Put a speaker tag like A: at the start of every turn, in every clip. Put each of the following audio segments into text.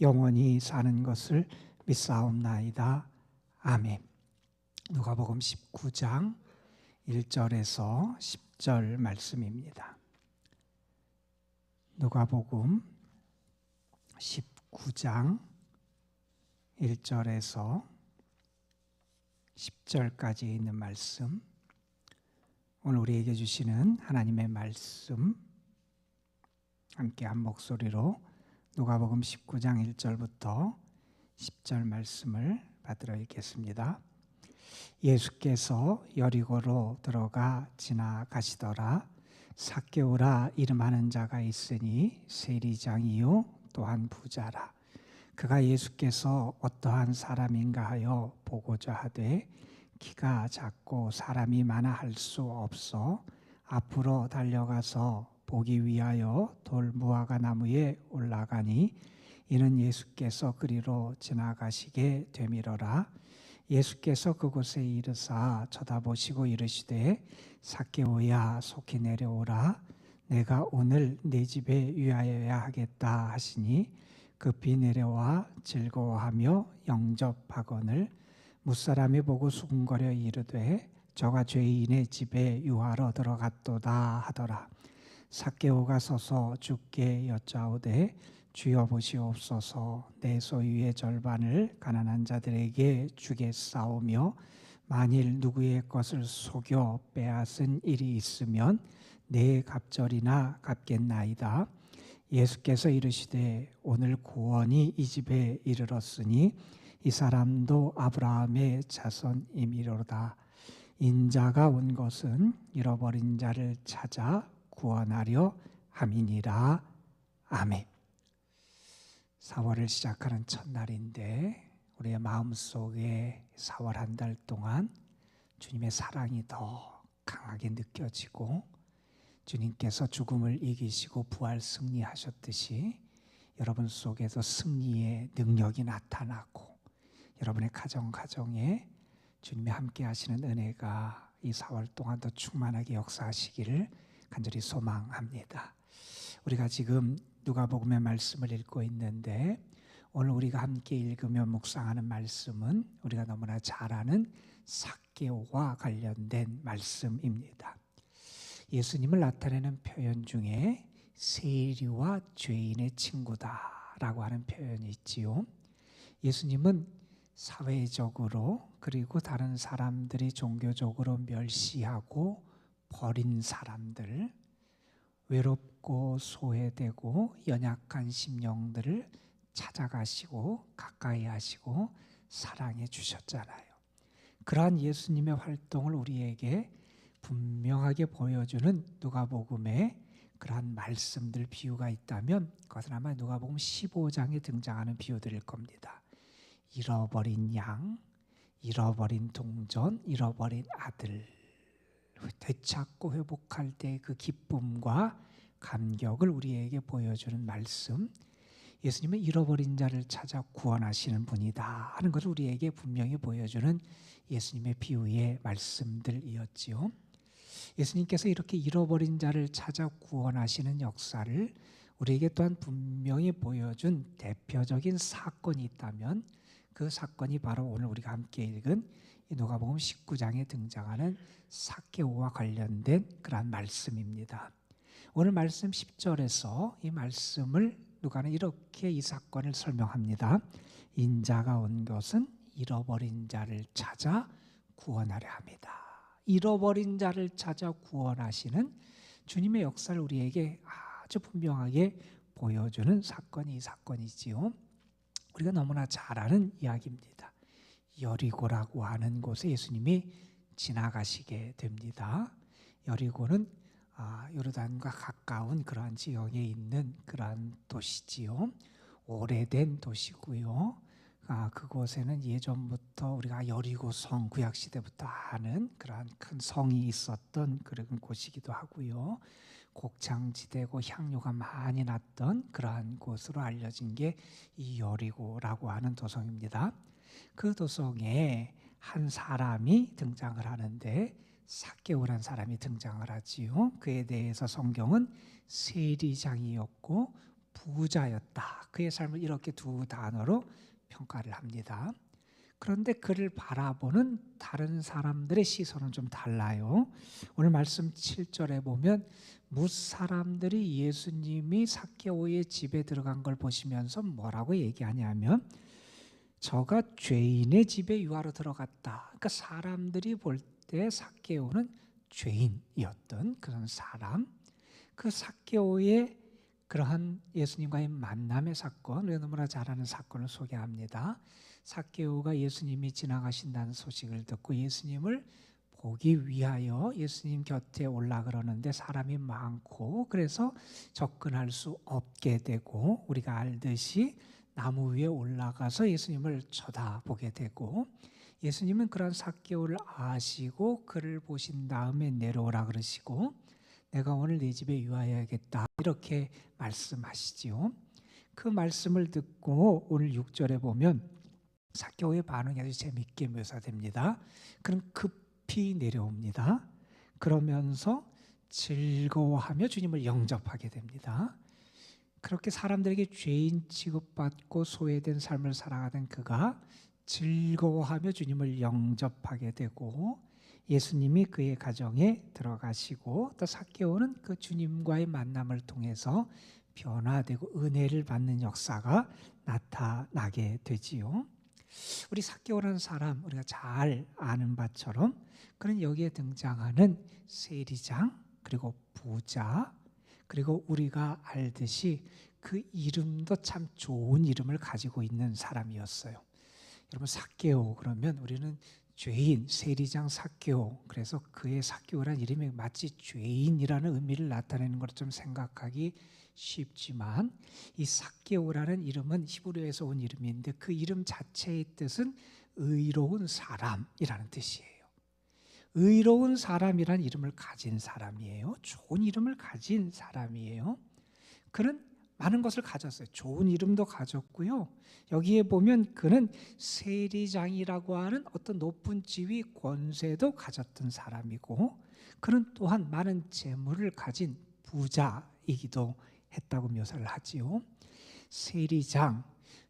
A: 영원히 사는 것을 믿사옵나이다. 아멘. 누가복음 19장 1절에서 10절 말씀입니다. 누가복음 19장 1절에서 10절까지 있는 말씀, 오늘 우리에게 주시는 하나님의 말씀 함께 한 목소리로 누가복음 19장 1절부터 10절 말씀을 받들어 읽겠습니다. 예수께서 여리고로 들어가 지나가시더라. 삭개오라 이름하는 자가 있으니 세리장이요 또한 부자라. 그가 예수께서 어떠한 사람인가 하여 보고자 하되 키가 작고 사람이 많아 할 수 없어 앞으로 달려가서 보기 위하여 돌무화과 나무에 올라가니 이는 예수께서 그리로 지나가시게 되미러라. 예수께서 그곳에 이르사 쳐다보시고 이르시되 삭개오야 속히 내려오라. 내가 오늘 네 집에 유하여야 하겠다 하시니 급히 내려와 즐거워하며 영접하거늘 무사람이 보고 수군거려 이르되 저가 죄인의 집에 유하러 들어갔도다 하더라. 삭개오가 서서 주께 여짜오되 주여 보시옵소서, 내 소유의 절반을 가난한 자들에게 주겠사오며 만일 누구의 것을 속여 빼앗은 일이 있으면 내 갑절이나 갚겠나이다. 예수께서 이르시되 오늘 구원이 이 집에 이르렀으니 이 사람도 아브라함의 자손이미로다. 인자가 온 것은 잃어버린 자를 찾아 구원하려 함이니라. 아멘. 4월을 시작하는 첫날인데 우리의 마음속에 4월 한 달 동안 주님의 사랑이 더 강하게 느껴지고 주님께서 죽음을 이기시고 부활 승리하셨듯이 여러분 속에서 승리의 능력이 나타나고 여러분의 가정에 주님이 함께 하시는 은혜가 이 4월 동안 더 충만하게 역사하시기를 간절히 소망합니다. 우리가 지금 누가복음의 말씀을 읽고 있는데 오늘 우리가 함께 읽으며 묵상하는 말씀은 우리가 너무나 잘 아는 삭개오와 관련된 말씀입니다. 예수님을 나타내는 표현 중에 세리와 죄인의 친구다라고 하는 표현이 있지요. 예수님은 사회적으로 그리고 다른 사람들이 종교적으로 멸시하고 버린 사람들, 외롭고 소외되고 연약한 심령들을 찾아가시고 가까이 하시고 사랑해 주셨잖아요. 그러한 예수님의 활동을 우리에게 분명하게 보여주는 누가복음에 그러한 말씀들, 비유가 있다면 그것은 아마 누가복음 15장에 등장하는 비유들일 겁니다. 잃어버린 양, 잃어버린 동전, 잃어버린 아들, 되찾고 회복할 때 그 기쁨과 감격을 우리에게 보여주는 말씀, 예수님은 잃어버린 자를 찾아 구원하시는 분이다 하는 것을 우리에게 분명히 보여주는 예수님의 비유의 말씀들이었지요. 예수님께서 이렇게 잃어버린 자를 찾아 구원하시는 역사를 우리에게 또한 분명히 보여준 대표적인 사건이 있다면 그 사건이 바로 오늘 우리가 함께 읽은 누가복음 19장에 등장하는 삭개오와 관련된 그러한 말씀입니다. 오늘 말씀 10절에서 이 말씀을 누가는 이렇게 이 사건을 설명합니다. 인자가 온 것은 잃어버린 자를 찾아 구원하려 합니다. 잃어버린 자를 찾아 구원하시는 주님의 역사를 우리에게 아주 분명하게 보여주는 사건이 이 사건이지요. 우리가 너무나 잘 아는 이야기입니다. 여리고라고 하는 곳에 예수님이 지나가시게 됩니다. 여리고는 요르단과 가까운 그러한 지역에 있는 그러한 도시지요. 오래된 도시고요. 그곳에는 예전부터 우리가 여리고성, 구약시대부터 아는 그러한 큰 성이 있었던 그런 곳이기도 하고요. 곡창지대고 향료가 많이 났던 그러한 곳으로 알려진 게 이 여리고라고 하는 도성입니다. 그 도성에 한 사람이 등장을 하는데 삭개오란 사람이 등장을 하지요. 그에 대해서 성경은 세리장이었고 부자였다. 그의 삶을 이렇게 두 단어로 평가를 합니다. 그런데 그를 바라보는 다른 사람들의 시선은 좀 달라요. 오늘 말씀 7절에 보면 무사람들이 예수님이 삭개오의 집에 들어간 걸 보시면서 뭐라고 얘기하냐면 저가 죄인의 집에 유하러 들어갔다. 그러니까 사람들이 볼 때 삭개오는 죄인이었던 그런 사람, 그 삭개오의 그러한 예수님과의 만남의 사건, 우리가 너무나 잘 아는 사건을 소개합니다. 삭개오가 예수님이 지나가신다는 소식을 듣고 예수님을 보기 위하여 예수님 곁에 올라가려는데 사람이 많고 그래서 접근할 수 없게 되고, 우리가 알듯이 나무 위에 올라가서 예수님을 쳐다보게 되고, 예수님은 그런 삭개오를 아시고 그를 보신 다음에 내려오라 그러시고 내가 오늘 네 집에 유하여야겠다 이렇게 말씀하시지요. 그 말씀을 듣고 오늘 6절에 보면 삭개오의 반응이 아주 재미있게 묘사됩니다. 그는 급히 내려옵니다. 그러면서 즐거워하며 주님을 영접하게 됩니다. 그렇게 사람들에게 죄인 취급받고 소외된 삶을 살아가던 그가 즐거워하며 주님을 영접하게 되고 예수님이 그의 가정에 들어가시고 또 삭개오는 그 주님과의 만남을 통해서 변화되고 은혜를 받는 역사가 나타나게 되지요. 우리 삭개오라는 사람, 우리가 잘 아는 바처럼 그는 여기에 등장하는 세리장, 그리고 부자, 그리고 우리가 알듯이 그 이름도 참 좋은 이름을 가지고 있는 사람이었어요. 여러분, 삭개오 그러면 우리는 죄인, 세리장 삭개오, 그래서 그의 삭개오라는 이름이 마치 죄인이라는 의미를 나타내는 걸 좀 생각하기 쉽지만, 이 삭개오라는 이름은 히브리어에서 온 이름인데 그 이름 자체의 뜻은 의로운 사람이라는 뜻이에요. 의로운 사람이라는 이름을 가진 사람이에요. 좋은 이름을 가진 사람이에요. 그는 많은 것을 가졌어요. 좋은 이름도 가졌고요. 여기에 보면 그는 세리장이라고 하는 어떤 높은 지위, 권세도 가졌던 사람이고, 그는 또한 많은 재물을 가진 부자이기도 했다고 묘사를 하지요. 세리장,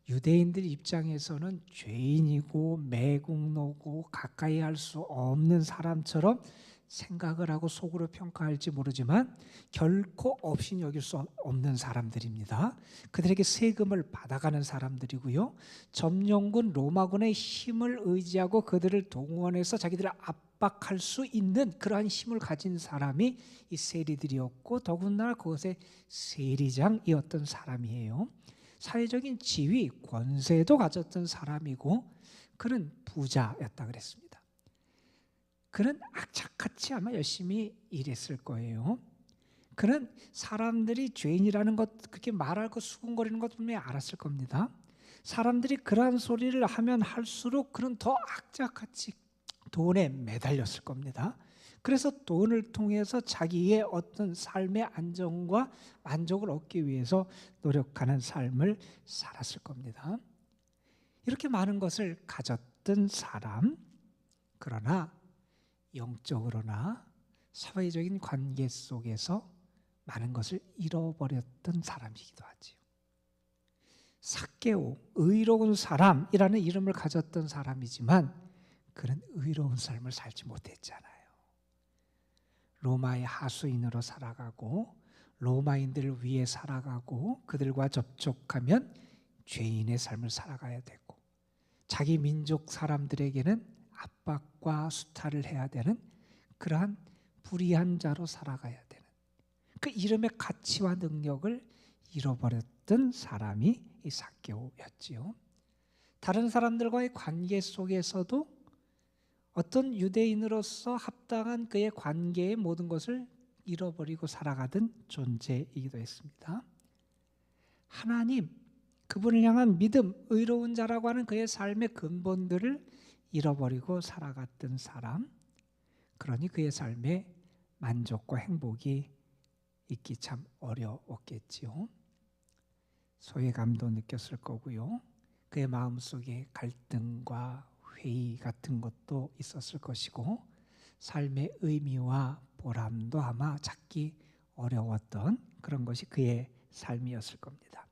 A: 유대인들 입장에서는 죄인이고 매국노고 가까이 할 수 없는 사람처럼 생각을 하고 속으로 평가할지 모르지만 결코 없이 여길 수 없는 사람들입니다. 그들에게 세금을 받아가는 사람들이고요. 점령군 로마군의 힘을 의지하고 그들을 동원해서 자기들을 압박할 수 있는 그러한 힘을 가진 사람이 이 세리들이었고, 더군다나 그것의 세리장이었던 사람이에요. 사회적인 지위, 권세도 가졌던 사람이고 그는 부자였다 그랬습니다. 그는 악착같이 아마 열심히 일했을 거예요. 그는 사람들이 죄인이라는 것, 그렇게 말하고 수군거리는 것 분명히 알았을 겁니다. 사람들이 그러한 소리를 하면 할수록 그는 더 악착같이 돈에 매달렸을 겁니다. 그래서 돈을 통해서 자기의 어떤 삶의 안정과 만족을 얻기 위해서 노력하는 삶을 살았을 겁니다. 이렇게 많은 것을 가졌던 사람, 그러나 영적으로나 사회적인 관계 속에서 많은 것을 잃어버렸던 사람이기도 하지요. 삭개오, 의로운 사람이라는 이름을 가졌던 사람이지만 그는 의로운 삶을 살지 못했잖아요. 로마의 하수인으로 살아가고 로마인들을 위해 살아가고 그들과 접촉하면 죄인의 삶을 살아가야 되고, 자기 민족 사람들에게는 압박과 수탈을 해야 되는 그러한 불의한 자로 살아가야 되는 그 이름의 가치와 능력을 잃어버렸던 사람이 이 삭개오였지요. 다른 사람들과의 관계 속에서도 어떤 유대인으로서 합당한 그의 관계의 모든 것을 잃어버리고 살아가던 존재이기도 했습니다. 하나님, 그분을 향한 믿음, 의로운 자라고 하는 그의 삶의 근본들을 잃어버리고 살아갔던 사람, 그러니 그의 삶에 만족과 행복이 있기 참 어려웠겠지요. 소외감도 느꼈을 거고요. 그의 마음속에 갈등과 회의 같은 것도 있었을 것이고, 삶의 의미와 보람도 아마 찾기 어려웠던 그런 것이 그의 삶이었을 겁니다.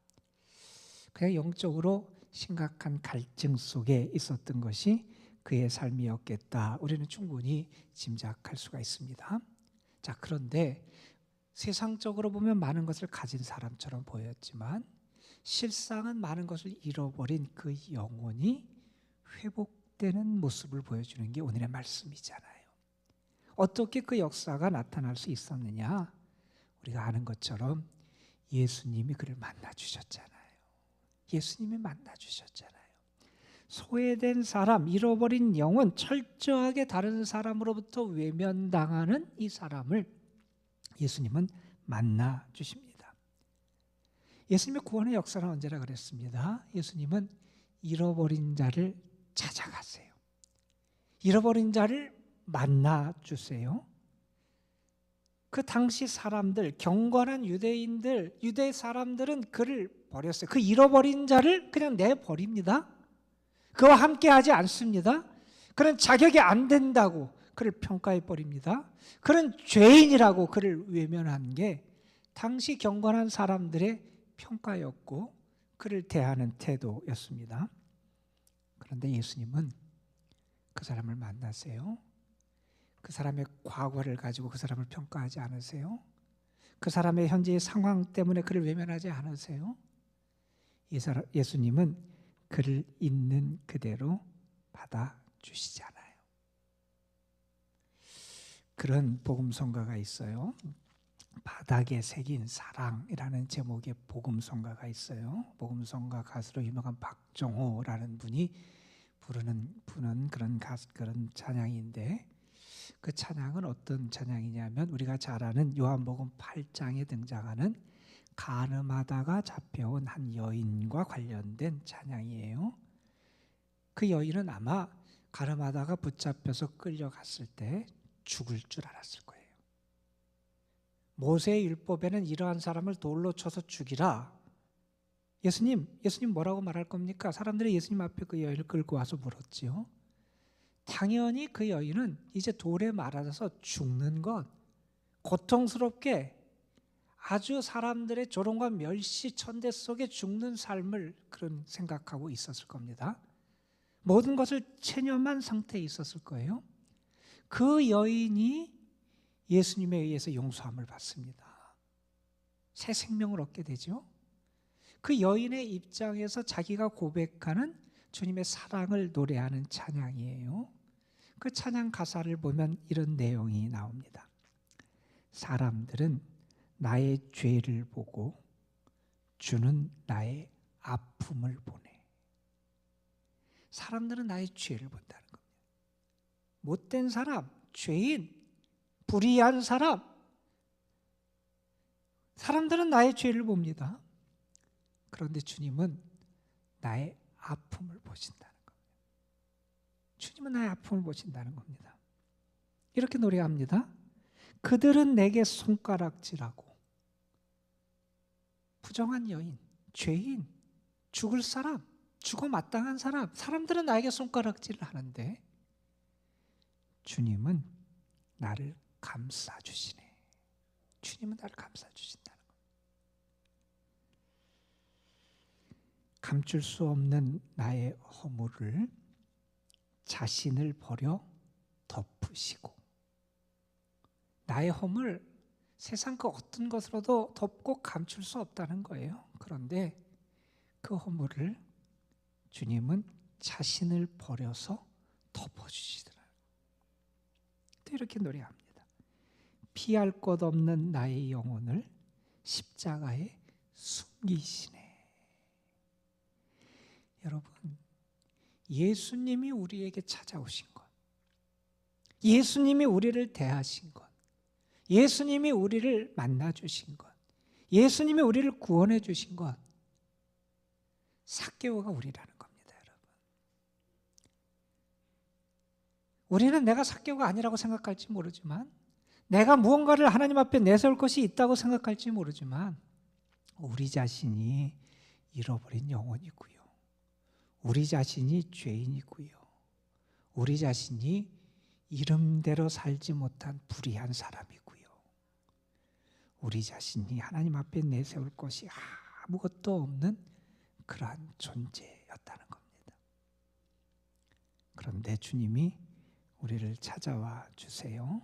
A: 그냥 영적으로 심각한 갈증 속에 있었던 것이 그의 삶이었겠다. 우리는 충분히 짐작할 수가 있습니다. 자, 그런데 세상적으로 보면 많은 것을 가진 사람처럼 보였지만 실상은 많은 것을 잃어버린 그 영혼이 회복되는 모습을 보여주는 게 오늘의 말씀이잖아요. 어떻게 그 역사가 나타날 수 있었느냐? 우리가 아는 것처럼 예수님이 그를 만나주셨잖아요. 예수님이 만나주셨잖아요. 소외된 사람, 잃어버린 영혼, 철저하게 다른 사람으로부터 외면당하는 이 사람을 예수님은 만나주십니다. 예수님의 구원의 역사는 언제나 그랬습니다. 예수님은 잃어버린 자를 찾아가세요. 잃어버린 자를 만나주세요. 그 당시 사람들, 경건한 유대인들, 유대 사람들은 그를 버렸어요. 그 잃어버린 자를 그냥 내버립니다. 그와 함께하지 않습니다. 그는 자격이 안 된다고 그를 평가해버립니다. 그는 죄인이라고 그를 외면한 게 당시 경건한 사람들의 평가였고 그를 대하는 태도였습니다. 그런데 예수님은 그 사람을 만나세요. 그 사람의 과거를 가지고 그 사람을 평가하지 않으세요. 그 사람의 현재의 상황 때문에 그를 외면하지 않으세요. 예수님은 그를 있는 그대로 받아주시잖아요. 그런 복음성가가 있어요. 바닥에 새긴 사랑이라는 제목의 복음성가가 있어요. 복음성가 가수로 유명한 박정호라는 분이 부르는 그런 찬양인데 그 찬양은 어떤 찬양이냐면 우리가 잘 아는 요한복음 8장에 등장하는 가늠하다가 잡혀온 한 여인과 관련된 찬양이에요. 그 여인은 아마 가늠하다가 붙잡혀서 끌려갔을 때 죽을 줄 알았을 거예요. 모세의 율법에는 이러한 사람을 돌로 쳐서 죽이라. 예수님 뭐라고 말할 겁니까? 사람들이 예수님 앞에 그 여인을 끌고 와서 물었지요. 당연히 그 여인은 이제 돌에 말아서 죽는 것, 고통스럽게 아주 사람들의 조롱과 멸시 천대 속에 죽는 삶을 그런 생각하고 있었을 겁니다. 모든 것을 체념한 상태에 있었을 거예요. 그 여인이 예수님에 의해서 용서함을 받습니다. 새 생명을 얻게 되죠. 그 여인의 입장에서 자기가 고백하는 주님의 사랑을 노래하는 찬양이에요. 그 찬양 가사를 보면 이런 내용이 나옵니다. 사람들은 나의 죄를 보고 주는 나의 아픔을 보네. 사람들은 나의 죄를 본다는 겁니다. 못된 사람, 죄인, 불의한 사람들은 나의 죄를 봅니다. 그런데 주님은 나의 아픔을 보신다는 겁니다. 주님은 나의 아픔을 보신다는 겁니다. 이렇게 노래합니다. 그들은 내게 손가락질하고 부정한 여인, 죄인, 죽을 사람, 죽어 마땅한 사람들은 나에게 손가락질을 하는데 주님은 나를 감싸주시네. 주님은 나를 감싸주신다는 겁니다. 감출 수 없는 나의 허물을 자신을 버려 덮으시고, 나의 허물 세상 그 어떤 것으로도 덮고 감출 수 없다는 거예요. 그런데 그 허물을 주님은 자신을 버려서 덮어주시더라고요. 또 이렇게 노래합니다. 피할 것 없는 나의 영혼을 십자가에 숨기시네. 여러분, 예수님이 우리에게 찾아오신 것, 예수님이 우리를 대하신 것, 예수님이 우리를 만나주신 것, 예수님이 우리를 구원해 주신 것, 삭개오가 우리라는 겁니다, 여러분. 우리는 내가 삭개오가 아니라고 생각할지 모르지만, 내가 무언가를 하나님 앞에 내세울 것이 있다고 생각할지 모르지만, 우리 자신이 잃어버린 영혼이고요, 우리 자신이 죄인이고요, 우리 자신이 이름대로 살지 못한 불의한 사람이고요, 우리 자신이 하나님 앞에 내세울 것이 아무것도 없는 그러한 존재였다는 겁니다. 그런데 주님이 우리를 찾아와 주세요.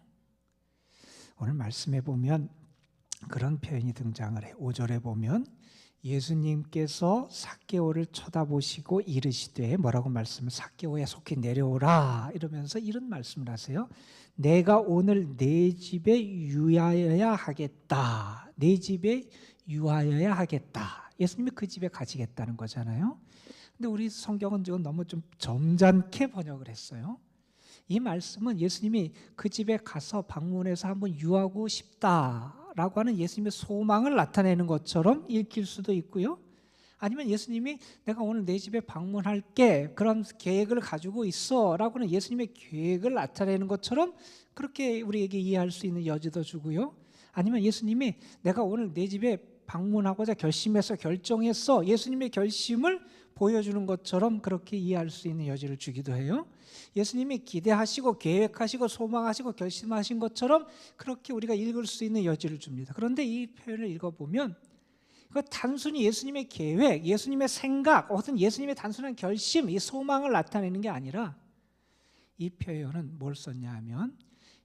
A: 오늘 말씀에 보면 그런 표현이 등장을 해요. 5절에 보면 예수님께서 삭개오를 쳐다보시고 이르시되 뭐라고 말씀을 삭개오야 속히 내려오라 이러면서 이런 말씀을 하세요. 내가 오늘 내 집에 유하여야 하겠다. 내 집에 유하여야 하겠다. 예수님이 그 집에 가시겠다는 거잖아요. 근데 우리 성경은 지금 너무 좀 점잖게 번역을 했어요. 이 말씀은 예수님이 그 집에 가서 방문해서 한번 유하고 싶다라고 하는 예수님의 소망을 나타내는 것처럼 읽힐 수도 있고요. 아니면 예수님이 내가 오늘 내 집에 방문할게 그런 계획을 가지고 있어 라고 하는 예수님의 계획을 나타내는 것처럼 그렇게 우리에게 이해할 수 있는 여지도 주고요. 아니면 예수님이 내가 오늘 내 집에 방문하고자 결심해서 결정했어 예수님의 결심을 보여주는 것처럼 그렇게 이해할 수 있는 여지를 주기도 해요. 예수님이 기대하시고 계획하시고 소망하시고 결심하신 것처럼 그렇게 우리가 읽을 수 있는 여지를 줍니다. 그런데 이 표현을 읽어보면 그 단순히 예수님의 계획, 예수님의 생각, 혹은 예수님의 단순한 결심, 이 소망을 나타내는 게 아니라 이 표현은 뭘 썼냐 하면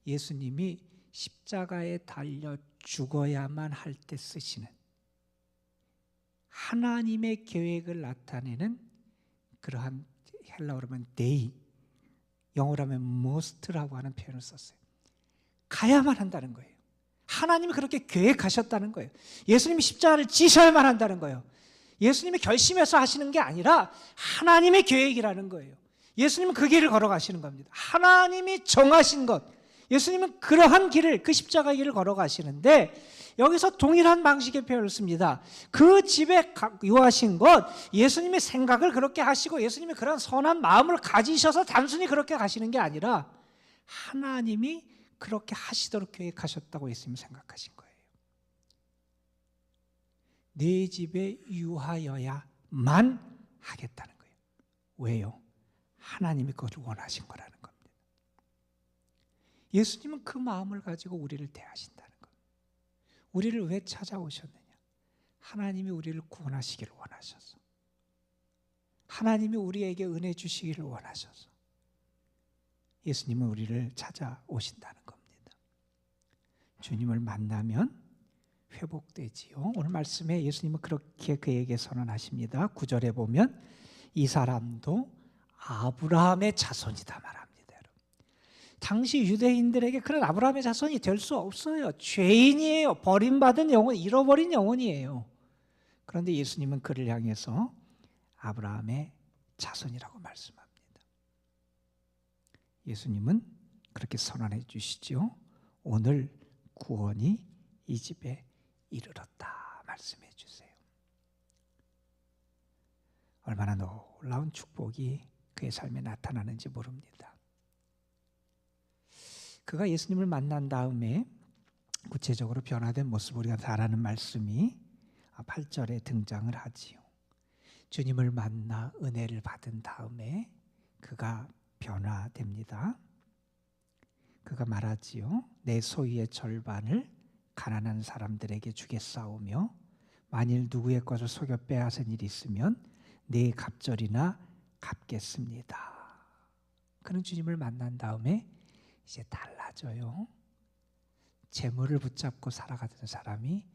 A: 예수님이 십자가에 달려 죽어야만 할 때 쓰시는 하나님의 계획을 나타내는 그러한 헬라어로 하면 데이, 영어로 하면 must라고 하는 표현을 썼어요. 가야만 한다는 거예요. 하나님이 그렇게 계획하셨다는 거예요. 예수님이 십자가를 지셔야만 한다는 거예요. 예수님이 결심해서 하시는 게 아니라 하나님의 계획이라는 거예요. 예수님은 그 길을 걸어가시는 겁니다. 하나님이 정하신 것, 예수님은 그러한 길을, 그 십자가 길을 걸어가시는데 여기서 동일한 방식의 표현을 씁니다. 그 집에 유하신 것, 예수님의 생각을 그렇게 하시고 예수님이 그런 선한 마음을 가지셔서 단순히 그렇게 가시는 게 아니라 하나님이 그렇게 하시도록 계획하셨다고 예수님이 생각하신 거예요. 내 집에 유하여야만 하겠다는 거예요. 왜요? 하나님이 그것을 원하신 거라는 겁니다. 예수님은 그 마음을 가지고 우리를 대하신다는 거예요. 우리를 왜 찾아오셨느냐? 하나님이 우리를 구원하시기를 원하셔서, 하나님이 우리에게 은혜 주시기를 원하셔서 예수님은 우리를 찾아오신다는 겁니다. 주님을 만나면 회복되지요. 오늘 말씀에 예수님은 그렇게 그에게 선언하십니다. 9절에 보면 이 사람도 아브라함의 자손이다 말합니다. 당시 유대인들에게 그런 아브라함의 자손이 될 수 없어요. 죄인이에요. 버림받은 영혼, 잃어버린 영혼이에요. 그런데 예수님은 그를 향해서 아브라함의 자손이라고 말씀합니다. 예수님은 그렇게 선언해 주시죠. 오늘 구원이 이 집에 이르렀다 말씀해 주세요. 얼마나 놀라운 축복이 그의 삶에 나타나는지 모릅니다. 그가 예수님을 만난 다음에 구체적으로 변화된 모습을 우리가 잘 아는 말씀이 8절에 등장을 하지요. 주님을 만나 은혜를 받은 다음에 그가 변화됩니다. 그가 말하지요. 내 소유의 절반을 가난한 사람들에게 주겠사오며 만일 누구의 것을 속여 빼앗은 일이 있으면 내 갑절이나 갚겠습니다. 그는 주님을 만난 다음에 이제 달라져요. 재물을 붙잡고 살아가던 사람이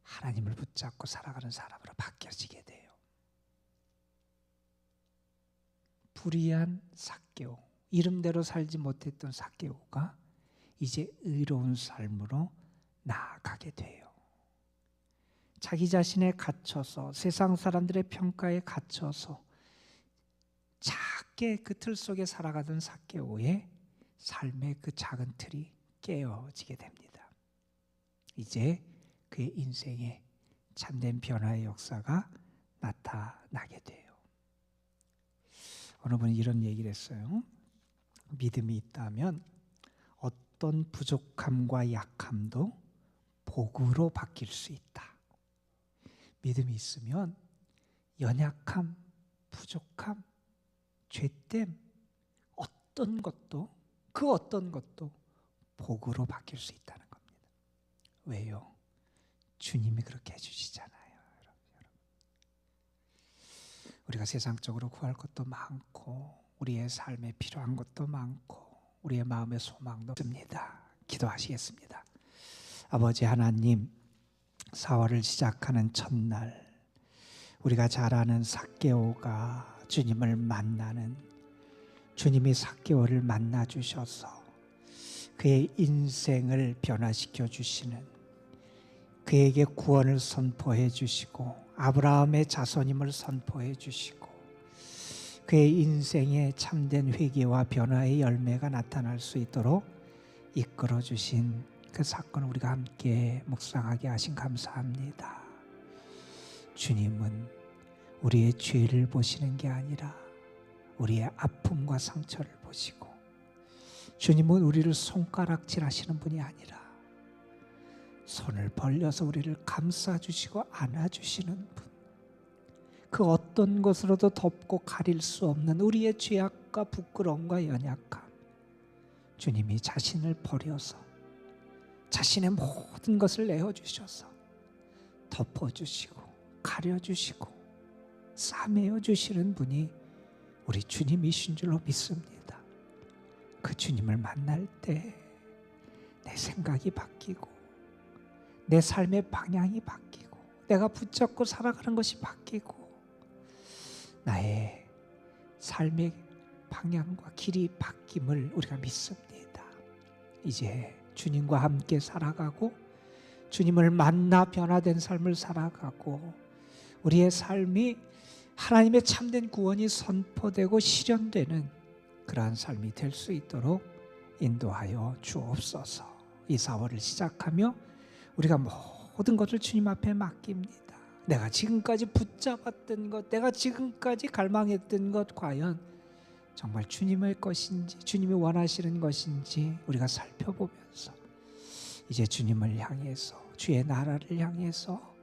A: 하나님을 붙잡고 살아가는 사람으로 바뀌어지게 돼요. 불의한 삭개오, 이름대로 살지 못했던 삭개오가 이제 의로운 삶으로 나아가게 돼요. 자기 자신에 갇혀서 세상 사람들의 평가에 갇혀서 작게 그 틀 속에 살아가던 삭개오의 삶의 그 작은 틀이 깨어지게 됩니다. 이제 그의 인생에 참된 변화의 역사가 나타나게 돼요. 어느 분이 이런 얘기를 했어요. 믿음이 있다면 어떤 부족함과 약함도 복으로 바뀔 수 있다. 믿음이 있으면 연약함, 부족함, 죄됨, 그 어떤 것도 복으로 바뀔 수 있다는 겁니다. 왜요? 주님이 그렇게 해주시잖아요. 우리가 세상적으로 구할 것도 많고 우리의 삶에 필요한 것도 많고 우리의 마음의 소망도 있습니다. 기도하시겠습니다. 아버지 하나님, 4월을 시작하는 첫날 우리가 잘 아는 삭개오가 주님을 만나는, 주님이 삭개오를 만나 주셔서 그의 인생을 변화시켜 주시는, 그에게 구원을 선포해 주시고 아브라함의 자손임을 선포해 주시고 그의 인생에 참된 회개와 변화의 열매가 나타날 수 있도록 이끌어 주신 그 사건을 우리가 함께 묵상하게 하신 감사합니다. 주님은 우리의 죄를 보시는 게 아니라 우리의 아픔과 상처를 보시고, 주님은 우리를 손가락질하시는 분이 아니라 손을 벌려서 우리를 감싸주시고 안아주시는 분, 그 어떤 것으로도 덮고 가릴 수 없는 우리의 죄악과 부끄러움과 연약함, 주님이 자신을 버려서 자신의 모든 것을 내어주셔서 덮어주시고 가려주시고 싸매어 주시는 분이 우리 주님이신 줄로 믿습니다. 그 주님을 만날 때 내 생각이 바뀌고 내 삶의 방향이 바뀌고 내가 붙잡고 살아가는 것이 바뀌고 나의 삶의 방향과 길이 바뀜을 우리가 믿습니다. 이제 주님과 함께 살아가고 주님을 만나 변화된 삶을 살아가고 우리의 삶이 하나님의 참된 구원이 선포되고 실현되는 그러한 삶이 될 수 있도록 인도하여 주옵소서. 이 4월을 시작하며 우리가 모든 것을 주님 앞에 맡깁니다. 내가 지금까지 붙잡았던 것, 내가 지금까지 갈망했던 것 과연 정말 주님의 것인지, 주님이 원하시는 것인지 우리가 살펴보면서 이제 주님을 향해서, 주의 나라를 향해서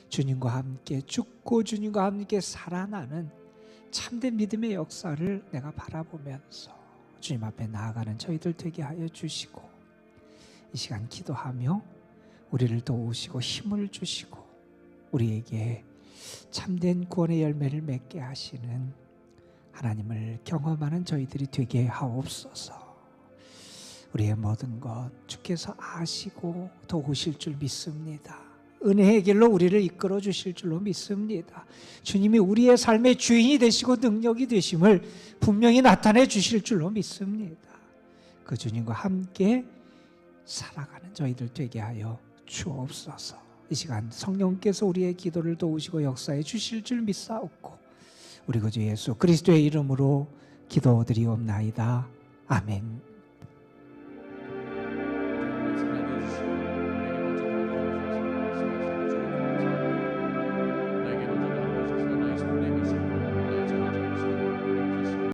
A: 주님과 함께 죽고 주님과 함께 살아나는 참된 믿음의 역사를 내가 바라보면서 주님 앞에 나아가는 저희들 되게 하여 주시고, 이 시간 기도하며 우리를 도우시고 힘을 주시고 우리에게 참된 구원의 열매를 맺게 하시는 하나님을 경험하는 저희들이 되게 하옵소서. 우리의 모든 것 주께서 아시고 도우실 줄 믿습니다. 은혜의 길로 우리를 이끌어 주실 줄로 믿습니다. 주님이 우리의 삶의 주인이 되시고 능력이 되심을 분명히 나타내 주실 줄로 믿습니다. 그 주님과 함께 살아가는 저희들 되게 하여 주옵소서. 이 시간 성령께서 우리의 기도를 도우시고 역사해 주실 줄 믿사옵고 우리 구주 예수 그리스도의 이름으로 기도드리옵나이다. 아멘.